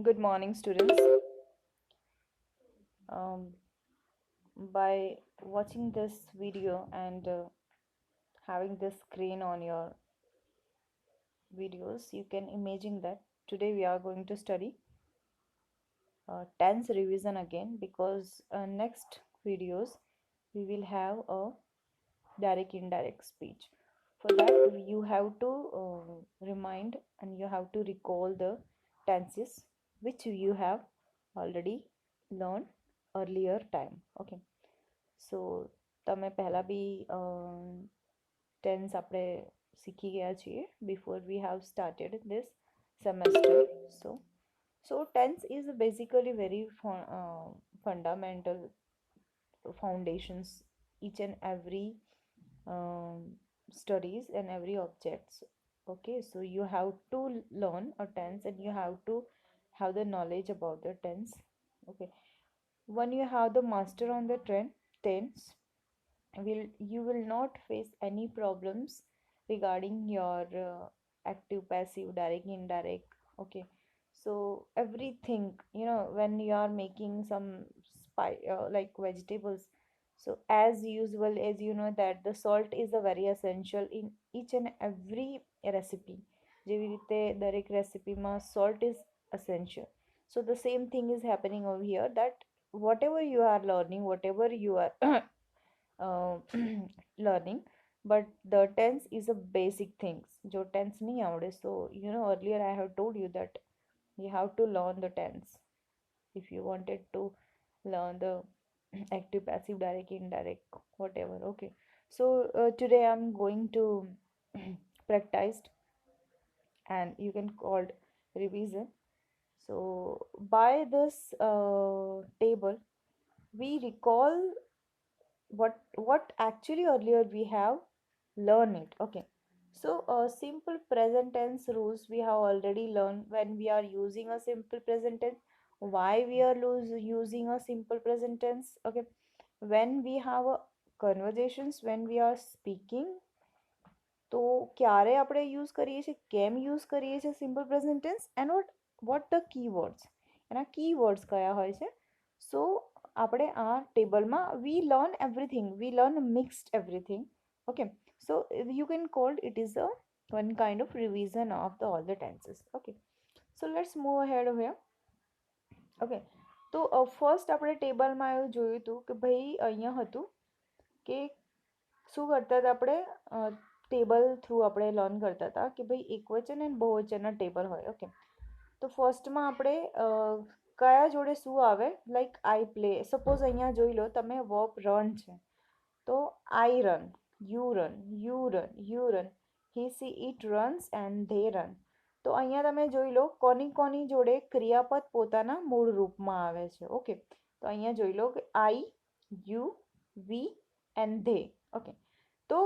Good morning, students. Um, by watching this video and having this screen on your videos, you can imagine that today we are going to study tense revision again because next videos we will have a direct indirect speech. For that, you have to remind and you have to recall the tenses which you have already learned earlier time. Okay. સો તમે પહેલાં બી tense આપણે શીખી ગયા છીએ before we have started this semester. So tense is basically very fundamental foundations each and every um, studies and every objects. Okay, so you have to learn a tense and you have to have the knowledge about the tense. Okay, when you have the master on the tense, you will not face any problems regarding your active, passive, direct, indirect. Okay, so everything, when you are making some like vegetables, so as usual, as you know that the salt is a very essential in each and every recipe. જેવી રીતે દરેક રેસિપીમાં salt is essential. So the same thing is happening over here, that whatever you are learning, whatever you are uh, learning, but the tense is a basic things. जो tense नहीं आवड़े, so earlier I have told you that you have to learn the tense if you wanted to learn the active, passive, direct, indirect, whatever. Okay, so today I'm going to practice, and you can call it revision. So by this table we recall what actually earlier we have learned it. Okay, so simple present tense rules we have already learned. When we are using a simple present tense, why we are using a simple present tense. Okay, when we have a conversations, when we are speaking, તો ક્યારે આપણે use કરીએ છીએ, કેમ use કરીએ છીએ simple present tense, and what the keywords, એના keywords કયા હોય છે. સો આપણે આ ટેબલમાં we learn everything, we learn mixed everything. Okay, so you can called it is a one kind of revision of all the tenses. Okay, so let's move ahead over here. Okay, તો first આપણે ટેબલમાં એવું જોયું હતું કે ભાઈ અહીંયા હતું કે શું કરતા હતા આપણે, ટેબલ થ્રુ આપણે લર્ન કરતા હતા કે ભાઈ એકવચન અને બહુવચનના ટેબલ હોય. ઓકે, તો ફર્સ્ટમાં આપણે કયા જોડે શું આવે, લાઈક આઈ પ્લે. સપોઝ અહીંયા જોઈ લો તમે, વર્બ રન છે, તો I run, you run, you run, he she it runs and they run. તો અહીંયા તમે જોઈ લો કોની કોની જોડે ક્રિયાપદ પોતાના મૂળ રૂપમાં આવે છે. ઓકે, તો અહીંયા જોઈ લો કે I, you, we and they. Okay, તો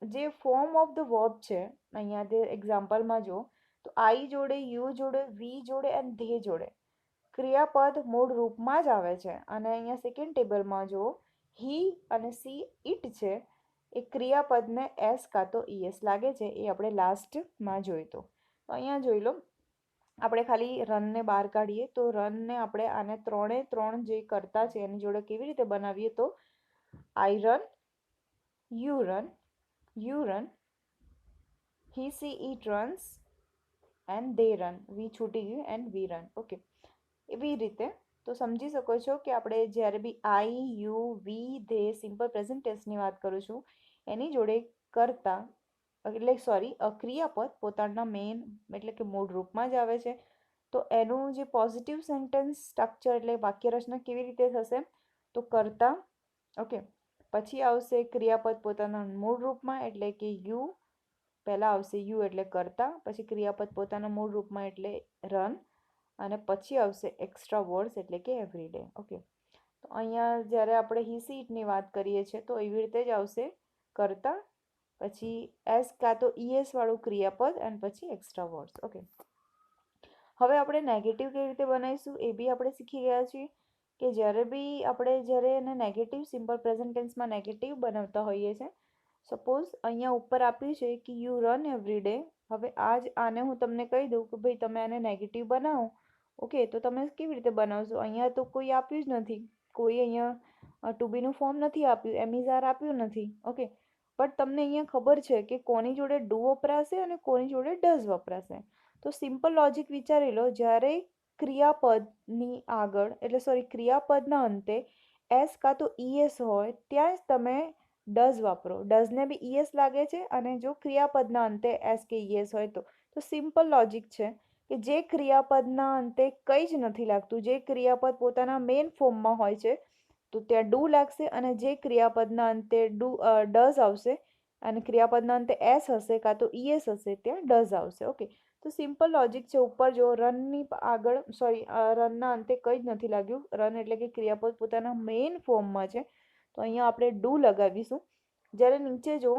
જે ફોર્મ ઓફ ધ વર્બ છે અહીંયા જે એક્ઝામ્પલમાં જો, તો આઈ જોડે, યુ જોડે, વી જોડે એન્ડ ધે જોડે ક્રિયાપદ મૂળ રૂપમાં જ આવે છે. અને અહીંયા સેકન્ડ ટેબલમાં જો હી અને સી ઇટ છે, એ ક્રિયાપદને એસ કાં તો ઈએસ લાગે છે, એ આપણે લાસ્ટમાં જોઈતો. તો અહીંયા જોઈ લો, આપણે ખાલી રનને બહાર કાઢીએ તો રનને આપણે આને ત્રણે ત્રણ જે કરતા છે એની જોડે કેવી રીતે બનાવીએ, તો I run, you run, he see it runs and they run, વી છૂટી ગયું, એન્ડ વી રન. ઓકે, એવી રીતે તો સમજી શકો છો કે આપણે જ્યારે બી I, you, we, they simple present ટેન્સની વાત કરું છું, એની જોડે કરતા એટલે સોરી ક્રિયાપદ પોતાના મેઇન એટલે કે મૂળ રૂપમાં જ આવે છે. તો એનું જે પોઝિટિવ સેન્ટેન્સ સ્ટ્રક્ચર એટલે વાક્ય રચના કેવી રીતે થશે, તો કરતા. ઓકે, પછી આવશે ક્રિયાપદ પોતાના મૂળ રૂપમાં એટલે કે યુ, પહેલાં આવશે યુ એટલે કરતા, પછી ક્રિયાપદ પોતાના મૂળ રૂપમાં એટલે રન, અને પછી આવશે એક્સ્ટ્રા વર્ડ્સ એટલે કે એવરીડે. ઓકે, તો અહીંયા જ્યારે આપણે હી સી ઇટની વાત કરીએ છીએ તો એવી રીતે જ આવશે કરતા, પછી એસ કાં તો ઈએસ વાળું ક્રિયાપદ અને પછી એક્સ્ટ્રા વર્ડ્સ. ઓકે, હવે આપણે નેગેટિવ કેવી રીતે બનાવીશું એ બી આપણે શીખી ગયા છીએ કે જ્યારે એને નેગેટિવ સિમ્પલ પ્રેઝન્ટ ટેન્સમાં નેગેટિવ બનાવતા હોઈએ છીએ. સપોઝ અહીંયા ઉપર આપ્યું છે કે યુ રન એવરી ડે. હવે આને હું તમને કહી દઉં કે ભાઈ તમે આને નેગેટિવ બનાવો ઓકે, તો તમે કેવી રીતે બનાવશો? અહીંયા તો કોઈ આપ્યું જ નથી, કોઈ અહીંયા ટુ બીનું ફોર્મ નથી આપ્યું, એમિઝાર આપ્યું નથી. ઓકે, બટ તમને અહીંયા ખબર છે કે કોની જોડે ડુ વપરાશે અને કોની જોડે ડઝ વપરાશે. તો સિમ્પલ લોજિક વિચારી લો, જ્યારે ક્રિયાપદની આગળ એટલે સોરી ક્રિયાપદના અંતે એસ કાં તો ઈએસ હોય ત્યાં જ તમે ડઝ વાપરો. ડઝને બી ઈએસ લાગે છે અને જો ક્રિયાપદના અંતે એસ કે ઈએસ હોય તો સિમ્પલ લોજિક છે કે જે ક્રિયાપદના અંતે કંઈ જ નથી લાગતું, જે ક્રિયાપદ પોતાના મેઇન ફોર્મમાં હોય છે તો ત્યાં ડુ લાગશે, અને જે ક્રિયાપદના અંતે ડઝ આવશે અને ક્રિયાપદના અંતે એસ હશે કાં તો ઈએસ હશે ત્યાં ડઝ આવશે. ઓકે, તો સિમ્પલ લોજિક છે. ઉપર જો રનની આગળ સોરી રનના અંતે કંઈ જ નથી લાગ્યું, રન એટલે કે ક્રિયાપદ પોતાના મેઇન ફોર્મમાં છે તો અહીંયા આપણે ડુ લગાવીશું. જ્યારે નીચે જો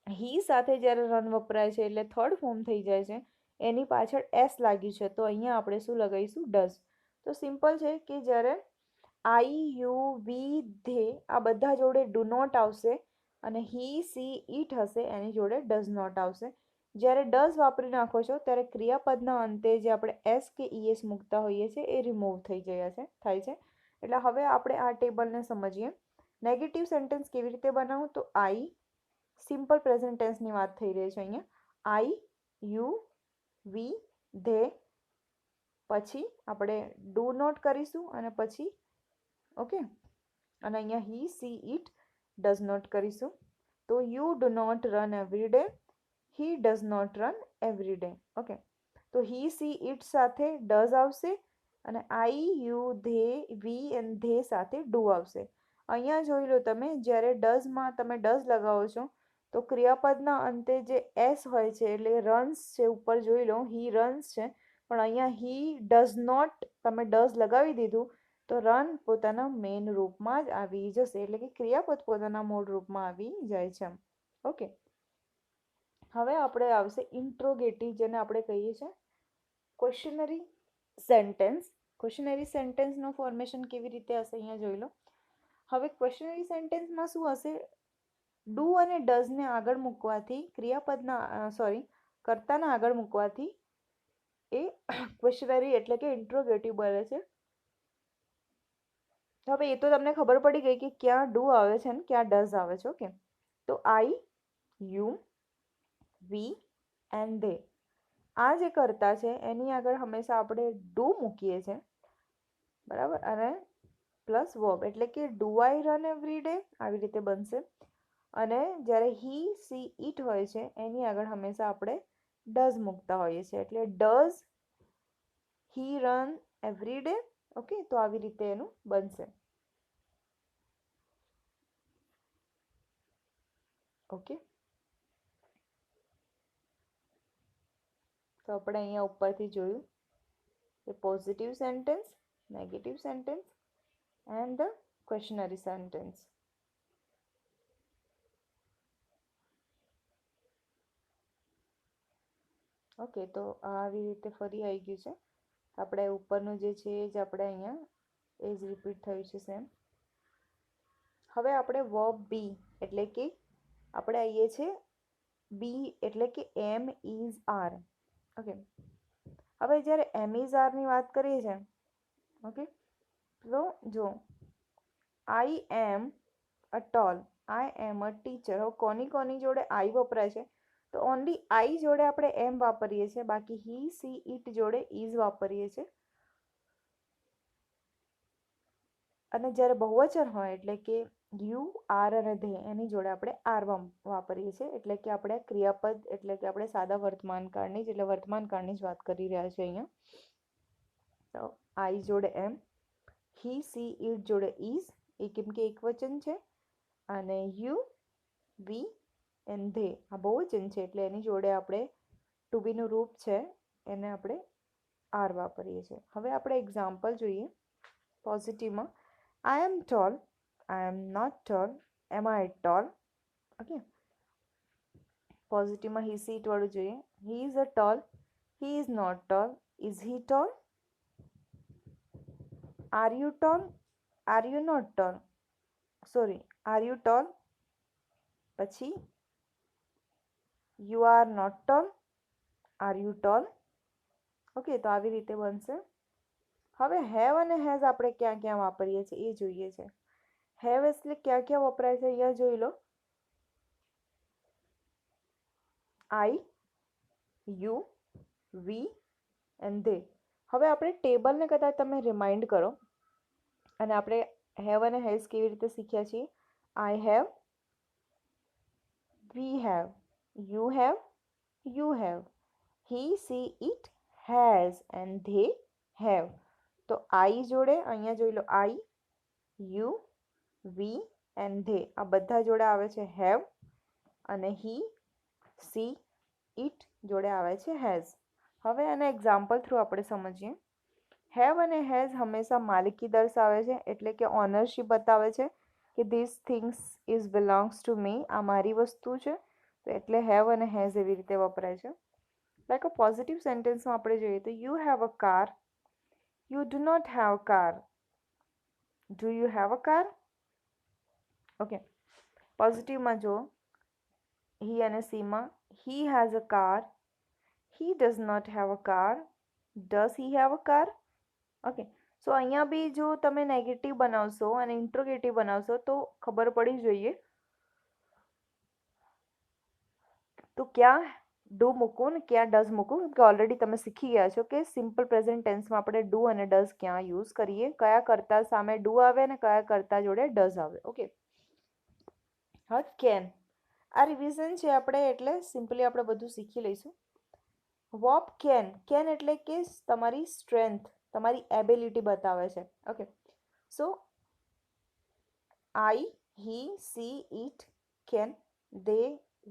હી સાથે જ્યારે રન વપરાય છે એટલે થર્ડ ફોર્મ થઈ જાય છે, એની પાછળ એસ લાગ્યું છે તો અહીંયા આપણે શું લગાવીશું? ડઝ. તો સિમ્પલ છે કે જ્યારે આઈ યુ વી ધે આ બધા જોડે ડુ નોટ આવશે અને હી સી ઇટ હશે એની જોડે ડઝ નોટ આવશે. જ્યારે ડઝ વાપરી નાખો છો ત્યારે ક્રિયાપદના અંતે જે આપણે એસ કે ઈએસ મૂકતા હોઈએ છીએ એ રિમૂવ થઈ જાય છે થાય છે. એટલે હવે આપણે આ ટેબલને સમજીએ. નેગેટિવ સેન્ટેન્સ કેવી રીતે બનાવું? તો આઈ સિમ્પલ પ્રેઝન્ટ ટેન્સની વાત થઈ રહી છે અહીંયા. આઈ યુ વી ધે, પછી આપણે ડુ નોટ કરીશું અને પછી ઓકે, અને અહીંયા he she it does not કરીશું. તો you do not run every day, he does not run every day. Okay, તો હી સી ઇટ સાથે ડઝ આવશે અને I you they we and they સાથે ડુ આવશે. અહીંયા જોઈ લો તમે, જ્યારે ડઝમાં તમે ડઝ લગાવો છો તો ક્રિયાપદના અંતે જે એસ હોય છે એટલે રન્સ છે, ઉપર જોઈ લો હી રન્સ છે, પણ અહીંયા હી ડઝ નોટ તમે ડઝ લગાવી દીધું તો રન પોતાના મેઇન રૂપમાં જ આવી જશે, એટલે કે ક્રિયાપદ પોતાના મૂળ રૂપમાં આવી જાય છે. ઓકે, હવે આપણે આવશે ઇન્ટ્રોગેટિવ, જેને આપણે કહીએ છીએ ક્વેશ્ચનરી સેન્ટેન્સ. ક્વેશ્ચનરી સેન્ટેન્સનો ફોર્મેશન કેવી રીતે હશે અહીંયા જોઈ લો. હવે ક્વેશ્ચનરી સેન્ટેન્સમાં શું હશે? ડુ અને ડઝને આગળ મૂકવાથી ક્રિયાપદના કર્તાના આગળ મૂકવાથી એ ક્વેશ્ચનરી એટલે કે ઇન્ટ્રોગેટિવ બને છે. હવે એ તો તમને ખબર પડી ગઈ કે ક્યાં ડુ આવે છે અને ક્યાં ડઝ આવે છે. ઓકે, તો આઈ યુ વી એન્ડ ધે આ જે કર્તા છે એની આગળ હંમેશા આપણે ડુ મૂકીએ છીએ, બરાબર, અને પ્લસ વર્બ એટલે કે do I run every day આવી રીતે બનશે. અને જ્યારે હી સી ઇટ હોય છે એની આગળ હંમેશા આપણે ડઝ મૂકતા હોઈએ છીએ, એટલે does he run every day. Okay, તો આવી રીતે એનું બનશે. ઓકે, તો આપણે અહીંયા ઉપરથી જોયું કે positive sentence, negative sentence and the questionary sentence. Okay, તો આવી રીતે ફરી આવી ગયું છે. આપણે ઉપરનું જે છે એ જ આપણે અહીંયા એ જ રિપીટ થયું છે સેમ. હવે આપણે વર્બ બી એટલે કે આપણે આવીએ છીએ બી એટલે કે એમ ઇઝ આર. ઓકે, હવે જ્યારે એમ ઇઝ આરની વાત કરીએ છીએ, ઓકે, તો જો આઈ એમ a tall, I M a teacher. હવે કોની જોડે આઈ વપરાય છે? તો ઓનલી આઈ જોડે આપણે એમ વાપરીએ છીએ, બાકી હી સી ઇટ જોડે ઇઝ વાપરીએ છીએ. અને જ્યારે બહુવચન હોય એટલે કે યુ આર અને ધે એની જોડે આપણે આર વાપરીએ છીએ, એટલે કે આપણે ક્રિયાપદ એટલે કે આપણે સાદા વર્તમાનકાળની જ એટલે વર્તમાનકાળની જ વાત કરી રહ્યા છીએ અહીંયા. તો આઈ જોડે એમ, હી સી ઇટ જોડે ઇઝ, એ કેમ કે એક વચન છે, અને યુ વી એન્ડ ધે આ બહુવચન છે એટલે એની જોડે આપણે ટુ બીનું રૂપ છે એને આપણે આર વાપરીએ છીએ. હવે આપણે એક્ઝામ્પલ જોઈએ પોઝિટિવમાં. I am tall, I am not tall, am I tall? Okay, પોઝિટિવમાં હી સી ઇટ વાળું જોઈએ. He is a tall, he is not tall, is he tall? Are you tall? Are you not tall? Sorry, are you tall? પછી you are not tall, are you tall? Okay, તો આવી રીતે બનશે. હવે have અને has આપણે ક્યાં ક્યાં વાપરીએ છીએ એ જોઈએ છે. હેવ એટલે ક્યાં ક્યાં વપરાય છે અહીંયા જોઈ લો. આઈ, યુ, વી એન્ડ ધે. હવે આપણે ટેબલને કદાચ તમે રિમાઇન્ડ કરો અને આપણે હેવ અને હેઝ કેવી રીતે શીખ્યા છીએ. I have, we have, you have, he, she, it, has and they have. તો આઈ જોડે અહીંયા જોઈ લો, આઈ, યુ, વી એન્ડ ધે આ બધા જોડે આવે છે હેવ, અને હી, સી, ઇટ જોડે આવે છે હેઝ. હવે આના એક્ઝામ્પલ થ્રુ આપણે સમજીએ. હેવ અને હેઝ હંમેશા માલિકી દર્શાવે છે, એટલે કે ઓનરશિપ બતાવે છે કે this things is belongs to me, આ મારી વસ્તુ છે. તો એટલે હેવ અને હેઝ એવી રીતે વપરાય છે. લાઈક અ પોઝિટિવ સેન્ટેન્સમાં આપણે જોઈએ તો you have a car, you do not have car, do you have a car. Okay, પોઝિટિવમાં જો હી અને સીમાં he has a car, he does not have a car, does he have a car. Okay, so અહીંયા બી જો તમે negative બનાવશો અને ઇન્ટ્રોગેટિવ બનાવશો તો ખબર પડી જોઈએ તો ક્યાં ડુ મૂકવું ને ક્યાં ડઝ મૂકવું, કે ઓલરેડી તમે શીખી ગયા છો કે સિમ્પલ પ્રેઝન્ટ ટેન્સમાં આપણે ડુ અને ડઝ ક્યાં યુઝ કરીએ, કયા કરતા સામે ડુ આવે ને કયા કરતા જોડે ડઝ આવે. ઓકે, હવે કેન, આ રિવિઝન છે આપણે, એટલે સિમ્પલી આપણે બધું શીખી લઈશું. વર્બ કેન, કેન એટલે કે તમારી સ્ટ્રેન્થ, તમારી એબિલિટી બતાવે છે. Okay, so I, he, she, it, can, they,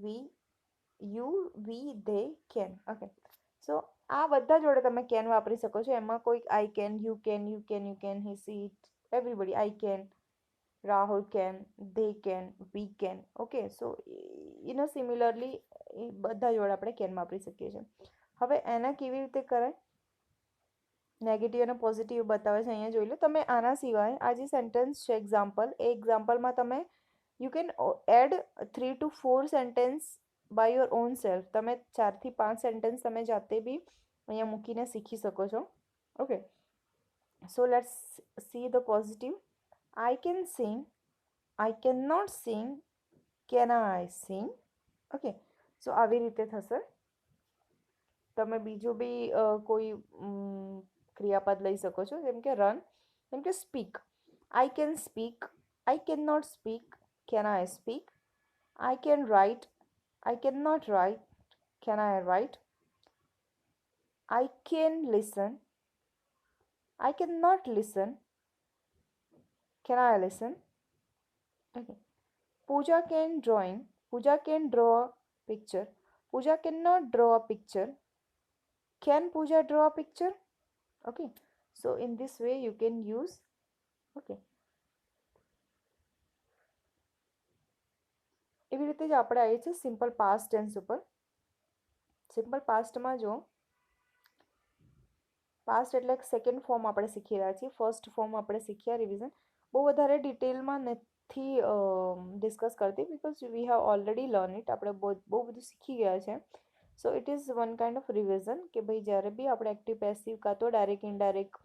we, you, we, they, can. Okay, so આ બધા જોડે તમે કેન વાપરી શકો છો. એમાં કોઈ I can, you can, you can, you can, he, she, it, everybody, I can, Rahul can, they can, we can. Okay, so in a similarly એ બધા જોડે આપણે કેન વાપરી શકીએ છીએ. હવે એના કેવી રીતે કરાય, નેગેટિવ અને પોઝિટિવ બતાવે છે અહીંયા જોઈ લો. તમે આના સિવાય આ જે સેન્ટેન્સ છે એક્ઝામ્પલ, એ એક્ઝામ્પલમાં તમે you can add 3 to 4 sentence by your own self. તમે 4 થી 5 સેન્ટેન્સ તમે જાતે બી અહીંયા મૂકીને શીખી શકો છો. Okay, so let's see the positive. I can sing, I can not sing, can I sing. Okay, so આવી રીતે થશે. તમે બીજું બી કોઈ ક્રિયાપદ લઈ શકો છો, જેમ કે રન, જેમ કે speak. I can speak, I can not speak, can I speak. I can write, I can not write, can I write. I can listen, I can not listen, can I listen. Okay. Pooja can drawing, Pooja can draw a picture, Pooja cannot draw a picture, can Pooja draw a picture. Okay, so in this way you can use. Okay, એવી રીતે જ આપણે આવી છે simple past tense ઉપર. Simple પાસ્ટમાં જો past એટલે second form આપણે શીખી રહ્યા છીએ, ફર્સ્ટ ફોર્મ આપણે શીખ્યા રિવિઝન. બહુ વધારે ડિટેલમાં નથી ડિસ્કસ કરતી, because we have already learn it. આપણે બહુ બધું શીખી ગયા છે. So it is one kind of revision કે ભાઈ જ્યારે બી આપણે એક્ટિવ પેસિવ કાં તો ડાયરેક્ટ ઇનડાયરેક્ટ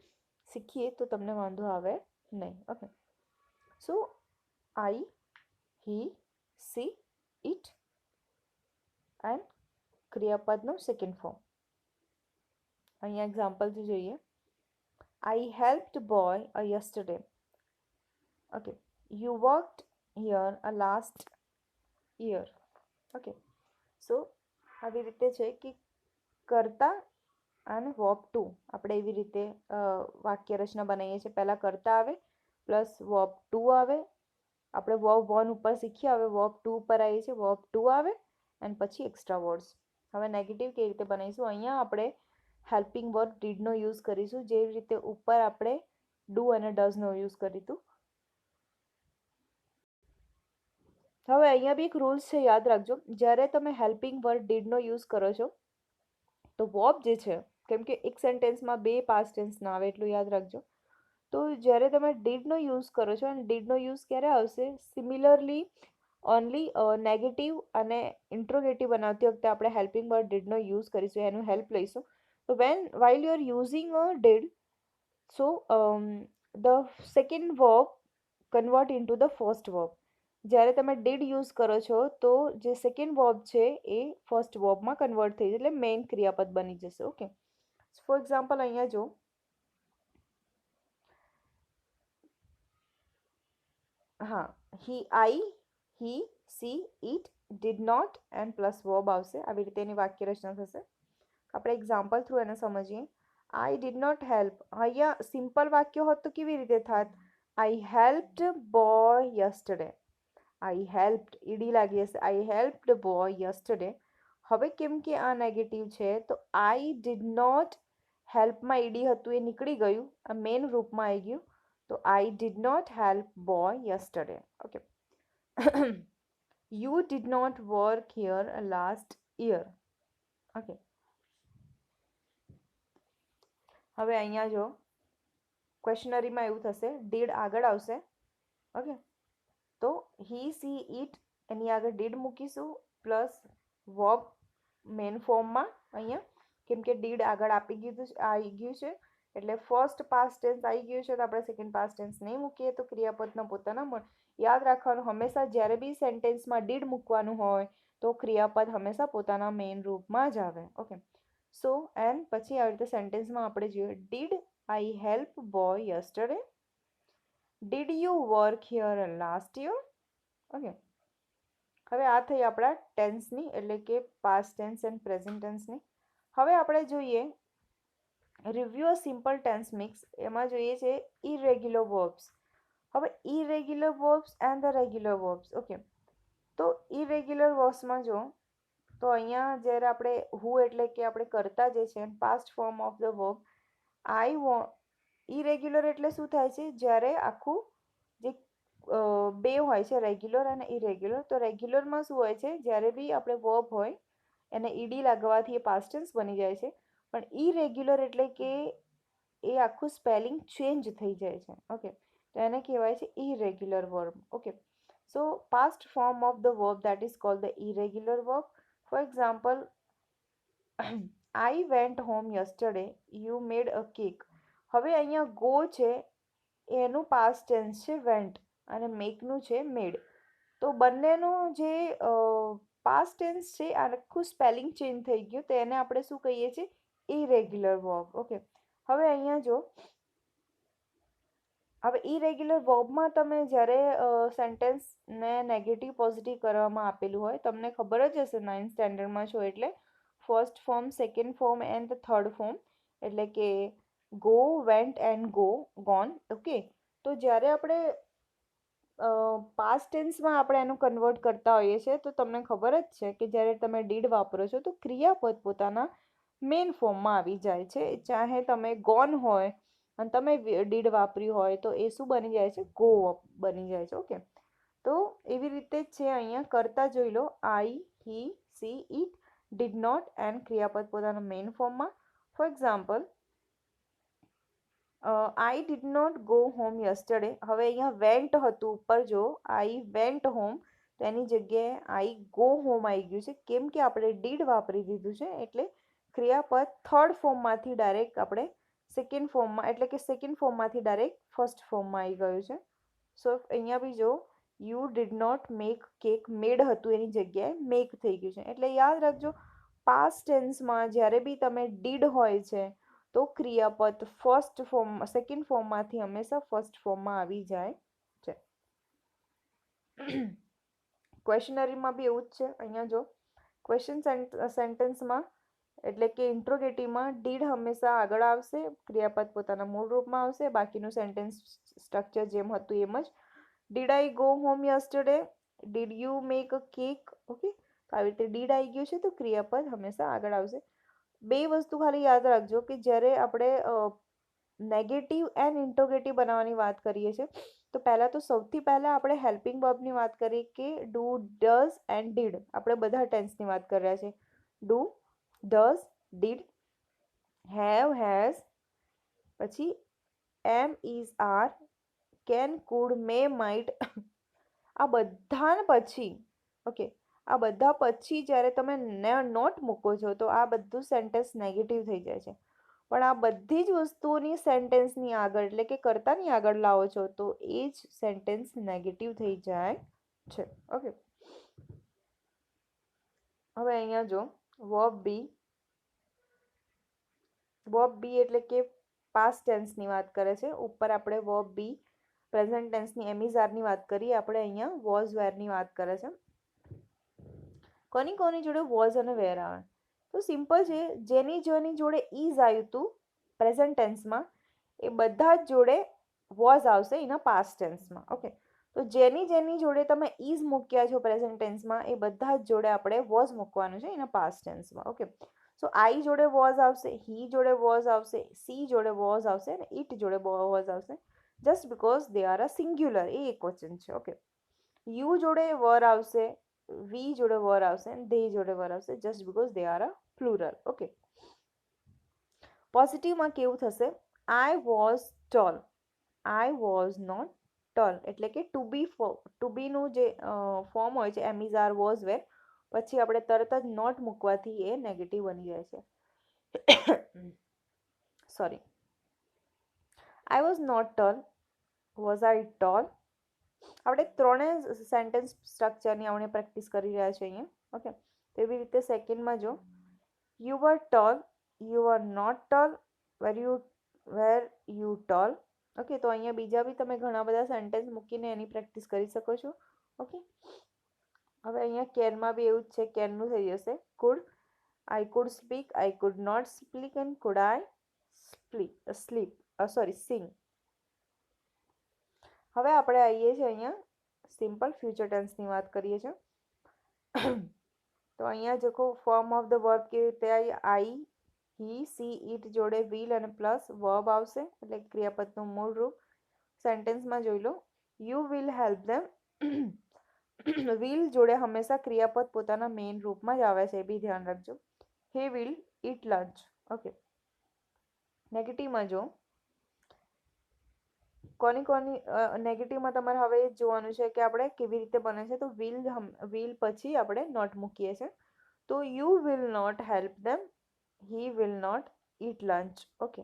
શીખીએ તો તમને વાંધો આવે નહીં. Okay, so I, he, she, it and ક્રિયાપદનું સેકન્ડ ફોર્મ. અહીંયા એક્ઝામ્પલથી જોઈએ. I helped boy yesterday. Okay, you worked here last year. Okay, so આવી રીતે છે કે કરતા અને વર્બ ટુ આપણે એવી રીતે વાક્ય રચના બનાવીએ છીએ. પહેલાં કરતા આવે પ્લસ વર્બ ટુ આવે. આપણે વર્બ વન ઉપર શીખ્યા, હવે વર્બ ટુ ઉપર આવીએ છીએ. વર્બ ટુ આવે એન્ડ પછી એક્સ્ટ્રા વર્ડ્સ. હવે નેગેટિવ કેવી રીતે બનાવીશું, અહીંયા આપણે હેલ્પિંગ વર્બ ડીડનો યુઝ કરીશું, જેવી રીતે ઉપર આપણે ડુ અને ડઝનો યુઝ કર્યું હતું. હવે અહીંયા બી એક રૂલ્સ છે, યાદ રાખજો. જ્યારે તમે હેલ્પિંગ વર્બ ડીડનો યુઝ કરો છો તો વર્બ જે છે, કેમ કે એક સેન્ટેન્સમાં બે પાસ્ટ ટેન્સ ના આવે એટલું યાદ રાખજો. તો જ્યારે તમે ડીડનો યુઝ કરો છો, અને ડીડનો યુઝ ક્યારે આવશે, સિમિલરલી ઓનલી નેગેટિવ અને ઇન્ટ્રોગેટિવ બનાવતી વખતે આપણે હેલ્પિંગ વર્બ ડીડનો યુઝ કરીશું, એનું હેલ્પ લઈશું. So while you are using a did, So the second verb convert into the first verb. જ્યારે તમે did યુઝ કરો છો તો જે સેકન્ડ વર્બ છે એ ફર્સ્ટ વર્બમાં કન્વર્ટ થઈ જાય, એટલે મેઇન ક્રિયાપદ બની જશે. ઓકે, ફોર એક્ઝામ્પલ અહીંયા જો, હા, he she it did not and plus verb આવશે. આવી રીતે એની વાક્ય રચના થશે. આપણે એક્ઝામ્પલ થ્રુ એને સમજીએ. I did not help. અહીંયા સિમ્પલ વાક્ય હોત તો કેવી રીતે થાત? I helped boy yesterday. I helped, ED લાગી હશે. I helped boy yesterday. હવે કેમ કે આ નેગેટિવ છે તો આઈ ડીડ નોટ હેલ્પમાં ઈડી હતું એ નીકળી ગયું, આ મેઇન રૂપમાં આવી ગયું. તો I did not help boy yesterday. Okay. You did not work here last year. Okay, હવે અહીંયા જો ક્વેશ્ચનરીમાં એવું થશે, ડીડ આગળ આવશે. ઓકે, તો હી સી ઇટ એની આગળ ડીડ મૂકીશું પ્લસ વર્બ મેન ફોર્મમાં અહીંયા, કેમ કે ડીડ આગળ આવી ગયું છે એટલે ફર્સ્ટ પાસ્ટ ટેન્સ આવી ગયું છે તો આપણે સેકન્ડ પાસ્ટ ટેન્સ નહીં મૂકીએ તો ક્રિયાપદના પોતાના યાદ રાખવાનું, હંમેશા જ્યારે બી સેન્ટેન્સમાં ડીડ મૂકવાનું હોય તો ક્રિયાપદ હંમેશા પોતાના મેઇન રૂપમાં જ આવે. ઓકે, સો એન્ડ પછી આવી રીતે સેન્ટેન્સમાં આપણે જોઈએ, did I help boy yesterday? Did you work here last year? Okay, હવે આ થઈ આપણા ટેન્સની, એટલે કે પાસ્ટ ટેન્સ એન્ડ પ્રેઝન્ટ ટેન્સની. હવે આપણે જોઈએ રિવ્યુ અ સિમ્પલ ટેન્સ મિક્સ. એમાં જોઈએ છે ઇરેગ્યુલર વર્બ્સ. હવે irregular verbs and the regular verbs. Okay, તો ઇરેગ્યુલર વર્બ્સમાં જો, તો અહીંયા જ્યારે આપણે હુ એટલે કે આપણે કરતા જે છે past form of the verb I want. Irregular એટલે શું થાય છે? જ્યારે આખું જે બે હોય છે, રેગ્યુલર અને ઇરેગ્યુલર. તો રેગ્યુલરમાં શું હોય છે? જ્યારે બી આપણે વર્બ હોય એને ઈડી લાગવાથી એ પાસ્ટ ટેન્સ બની જાય છે. પણ ઇરેગ્યુલર એટલે કે એ આખું સ્પેલિંગ ચેન્જ થઈ જાય છે. ઓકે, તો એને કહેવાય છે irregular verb. Okay, so past form of the verb that is called the irregular verb. For example, I went home yesterday. You made a cake. હવે અહીંયા ગો છે એનું પાસ્ટ ટેન્સ છે વેન્ટ અને મેકનું છે મેડ. તો બંનેનું જે પાસ્ટ ટેન્સ છે આખું સ્પેલિંગ ચેન્જ થઈ ગયું, તો એને આપણે શું કહીએ છીએ? Irregular verb. ઓકે, હવે અહીંયા જો, હવે ઇરેગ્યુલર વર્બમાં તમે જ્યારે સેન્ટેન્સને નેગેટિવ પોઝિટિવ કરવામાં આપેલું હોય, તમને ખબર જ હશે 9th સ્ટેન્ડર્ડમાં છો એટલે first form, second form and third form, એટલે કે go, went and gone. Okay, તો જ્યારે આપણે પાસ્ટ ટેન્સમાં આપણે એનું કન્વર્ટ કરતા હોઈએ છીએ તો તમને ખબર જ છે કે જ્યારે તમે ડીડ વાપરો છો તો ક્રિયાપદ પોતાના મેઇન ફોર્મમાં આવી જાય છે. ચાહે તમે ગોન હોય અને તમે ડીડ વાપર્યું હોય તો એ શું બની જાય છે? ગો બની જાય છે. ઓકે, તો એવી રીતે જ છે અહીંયા કરતા જોઈ લો, I, he, she, it, did not and ક્રિયાપદ પોતાના મેઇન ફોર્મમાં. For example, I did not go home yesterday. હવે અહીંયા વેન્ટ હતું ઉપર, જો આઈ વેન્ટ હોમ તો એની જગ્યાએ આઈ ગો હોમ આવી ગયું છે. કેમ કે આપણે ડીડ વાપરી દીધું છે એટલે ક્રિયાપદ થર્ડ ફોર્મમાંથી ડાયરેક્ટ આપણે સેકન્ડ ફોર્મમાં, એટલે કે સેકન્ડ ફોર્મમાંથી ડાયરેક્ટ ફર્સ્ટ ફોર્મમાં આવી ગયું છે. સો અહીંયા બી જો, you did not make cake, made હતું એની જગ્યાએ મેક થઈ ગયું છે. એટલે યાદ રાખજો, પાસ્ટ ટેન્સમાં જ્યારે બી તમે ડીડ હોય છે તો ક્રિયાપદ ફર્સ્ટ ફોર્મ, સેકન્ડ ફોર્મમાંથી હંમેશા ફર્સ્ટ ફોર્મમાં આવી જાય છે. ક્વેશ્ચનરીમાં બી એવું જ છે. અહીંયા જો ક્વેશ્ચન સેન્ટેન્સમાં એટલે કે ઇન્ટ્રોગેટિવમાં ડીડ હંમેશા આગળ આવશે, ક્રિયાપદ પોતાના મૂળ રૂપમાં આવશે, બાકીનું સેન્ટેન્સ સ્ટ્રક્ચર જેમ હતું એમ જ. Did I go home yesterday? Did you make a cake? Okay, તો આવી રીતે ડીડ આવી ગયું છે તો ક્રિયાપદ હંમેશા આગળ આવશે. બે વસ્તુ ખાલી યાદ રાખજો કે જ્યારે આપણે નેગેટિવ એન્ડ ઇન્ટ્રોગેટિવ બનાવવાની વાત કરીએ છીએ તો પહેલાં તો સૌથી પહેલાં આપણે હેલ્પિંગ વર્બની વાત કરીએ કે ડુ, ડઝ એન્ડ ડીડ. આપણે બધા ટેન્સની વાત કરી રહ્યા છીએ. Do, does, did, have, has, પછી am, is, are, can, could, may, might. આ બધા પછી, ઓકે, આ બધા પછી જ્યારે તમે નોટ મૂકો છો તો આ બધું સેન્ટેન્સ નેગેટિવ થઈ જાય છે. પણ આ બધી જ વસ્તુઓની સેન્ટેન્સની આગળ એટલે કે કર્તાની આગળ લાવો છો તો એ જ સેન્ટેન્સ નેગેટિવ થઈ જાય છે. ઓકે, હવે અહીંયા જો વર્બ બી એટલે કે પાસ્ટ ટેન્સની વાત કરે છે. ઉપર આપણે વર્બ બી પ્રેઝન્ટ ટેન્સની એમિઝારની વાત કરીએ, આપણે અહીંયા વોઝ વેરની વાત કરે છે. કોની જોડે વોઝ અને વેર આવે? તો સિમ્પલ છે, જેની જોડે ઇઝ આવ્યું હતું પ્રેઝન્ટ ટેન્સમાં એ બધા જ જોડે વોઝ આવશે એના પાસ્ટ ટેન્સમાં. ઓકે, તો જેની જોડે તમે ઇઝ મૂક્યા છો પ્રેઝન્ટ ટેન્સમાં એ બધા જ જોડે આપણે વોઝ મૂકવાનું છે એના પાસ્ટ ટેન્સમાં. ઓકે, સો આઈ જોડે વોઝ આવશે, હી જોડે વોઝ આવશે, સી જોડે વોઝ આવશે અને ઇટ જોડે વોઝ આવશે, just because they are a singular, એ એક વચન છે. ઓકે, યુ જોડે વર આવશે, વી જોડે વર આવશે અને ધે જોડે વર આવશે, just because they are a plural. Okay, પોઝિટિવમાં કેવું થશે? I was tall, I was not tall, એટલે કે ટુ બીનું જે ફોર્મ હોય છે એમિઝાર વોઝ વેર, પછી આપણે તરત જ નોટ મૂકવાથી એ નેગેટિવ બની જાય છે. Sorry, I was not tall, was I tall. આપણે ત્રણેય સેન્ટેન્સ સ્ટ્રક્ચરની આપણે પ્રેક્ટિસ કરી રહ્યા છીએ અહીંયા. ઓકે, તેવી રીતે સેકન્ડમાં જો you were tall, you are not tall, were you tall. Okay, તો અહીંયા બીજા બી તમે ઘણા બધા સેન્ટેન્સ મૂકીને એની પ્રેક્ટિસ કરી શકો છો. ઓકે, હવે અહીંયા કેરમાં બી એવું જ છે, કેરનું થઈ જશે could, I could speak, I could not speak and could I sing. હવે આપણે આવીએ છીએ અહીંયા સિમ્પલ ફ્યુચર ટેન્સની વાત કરીએ છીએ. તો અહીંયા જો ફોર્મ ઓફ ધ વર્બ કેવી રીતે આવી? આઈ, હી, સી, ઇટ જોડે વિલ અને પ્લસ વર્બ આવશે એટલે ક્રિયાપદનું મૂળ રૂપ. સેન્ટેન્સમાં જોઈ લો, you will help them. Will જોડે હંમેશા ક્રિયાપદ પોતાના મેઇન રૂપમાં જ આવે છે, એ બી ધ્યાન રાખજો. He will eat lunch. Okay, નેગેટિવમાં જો કોની નેગેટિવમાં તમારે હવે જોવાનું છે કે આપણે કેવી રીતે બને છે. તો વિલ પછી આપણે નોટ મૂકીએ છીએ, તો you will not help them, he will not eat lunch. Okay,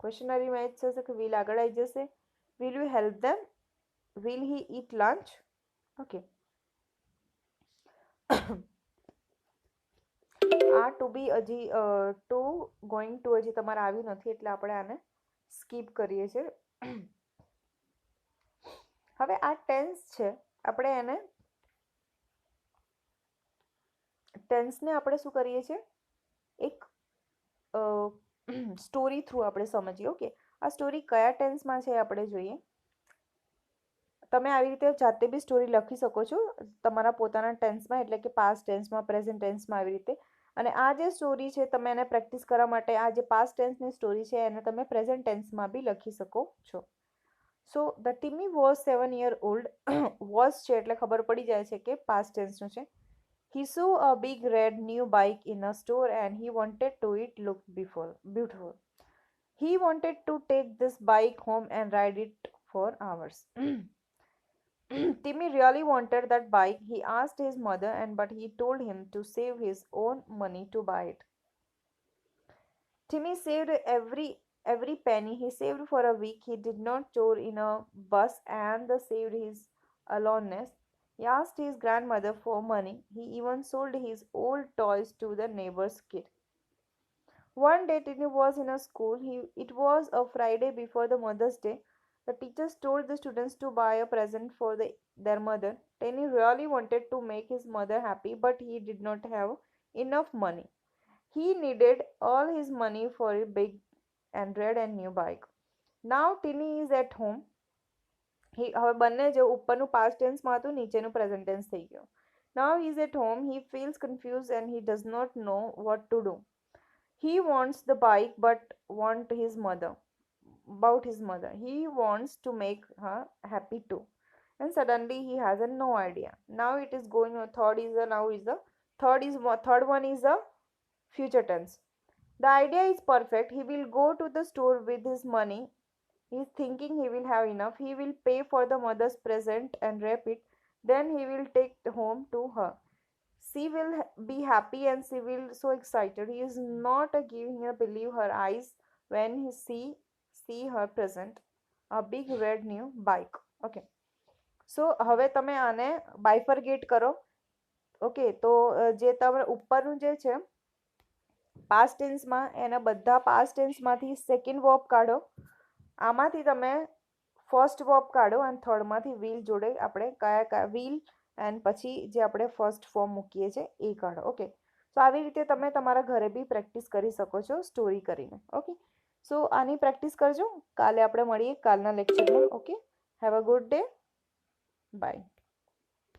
ક્વેશ્ચનરીમાં એ જ થશે કે વિલ આગળ આવી જશે, will you help them, will he eat lunch. Okay, આ ટુ બી હજી ટુ ગોઈંગ ટુ હજી તમારે આવ્યું નથી એટલે આપણે આને સ્કીપ કરીએ છીએ. હવે આ ટેન્સ છે, આપણે એને ટેન્સને આપણે શું કરીએ છીએ એક સ્ટોરી થ્રુ આપણે સમજીએ. ઓકે, આ સ્ટોરી કયા ટેન્સમાં છે આપણે જોઈએ. તમે આવી રીતે જાતે બી સ્ટોરી લખી શકો છો તમારા પોતાના ટેન્સમાં, એટલે કે પાસ્ટ ટેન્સમાં, પ્રેઝન્ટ ટેન્સમાં, આવી રીતે. અને આ જે સ્ટોરી છે તમે એને પ્રેક્ટિસ કરવા માટે આ જે પાસ્ટ ટેન્સની સ્ટોરી છે એને તમે પ્રેઝન્ટ ટેન્સમાં બી લખી શકો છો. So the Timmy was 7 year old. Was છે એટલે ખબર પડી જાય છે કે પાસ્ટ ટેન્સનું છે. He saw a big red new bike in a store and he wanted to it looked beautiful. He wanted to take this bike home and ride it for hours. Timmy really wanted that bike. He asked his mother and but he told him to save his own money to buy it. Timmy saved every penny he saved for a week. He did not tour in a bus and saved his aloneness. He asked his grandmother for money. He even sold his old toys to the neighbor's kid. One day Timmy was in a school. It was a Friday before the Mother's Day. The teachers told the students to buy a present for their mother. Tenny really wanted to make his mother happy, but he did not have enough money. He needed all his money for a big and red and new bike. Now Tinny is at home. હવે બંને જે ઉપરનું past ટેન્સમાં હતું નીચેનું present tense થઈ ગયું. Now he is at home. He feels confused and he does not know what to do. He wants the bike but want his mother. About his mother. He wants to make her happy too. And suddenly he has no idea. Now it is going on. Third one is a future tense. The idea is perfect. He will go to the store with his money. He is thinking he will have enough. He will pay for the mother's present and wrap it. Then he will take it home to her. she will be happy and she will so excited. He is not giving her believe her eyes when he see her present a big red new bike. Okay, so હવે તમે આને બાયફર્ગેટ કરો. Okay, તો જે તમારે ઉપરનું જે છે પાસ્ટ ટેન્સમાં એના બધા પાસ્ટ ટેન્સમાંથી સેકન્ડ વર્બ કાઢો. આમાંથી તમે ફર્સ્ટ વર્બ કાઢો અને થર્ડમાંથી વિલ જોડે આપણે કયા કયા વિલ એન્ડ પછી જે આપણે ફર્સ્ટ ફોર્મ મૂકીએ છીએ એ કાઢો. ઓકે, તો આવી રીતે તમે તમારા ઘરે બી પ્રેક્ટિસ કરી શકો છો સ્ટોરી કરીને. ઓકે, સો આની પ્રેક્ટિસ કરજો. કાલે આપણે મળીએ કાલના લેક્ચરમાં. Okay, have a good day. By.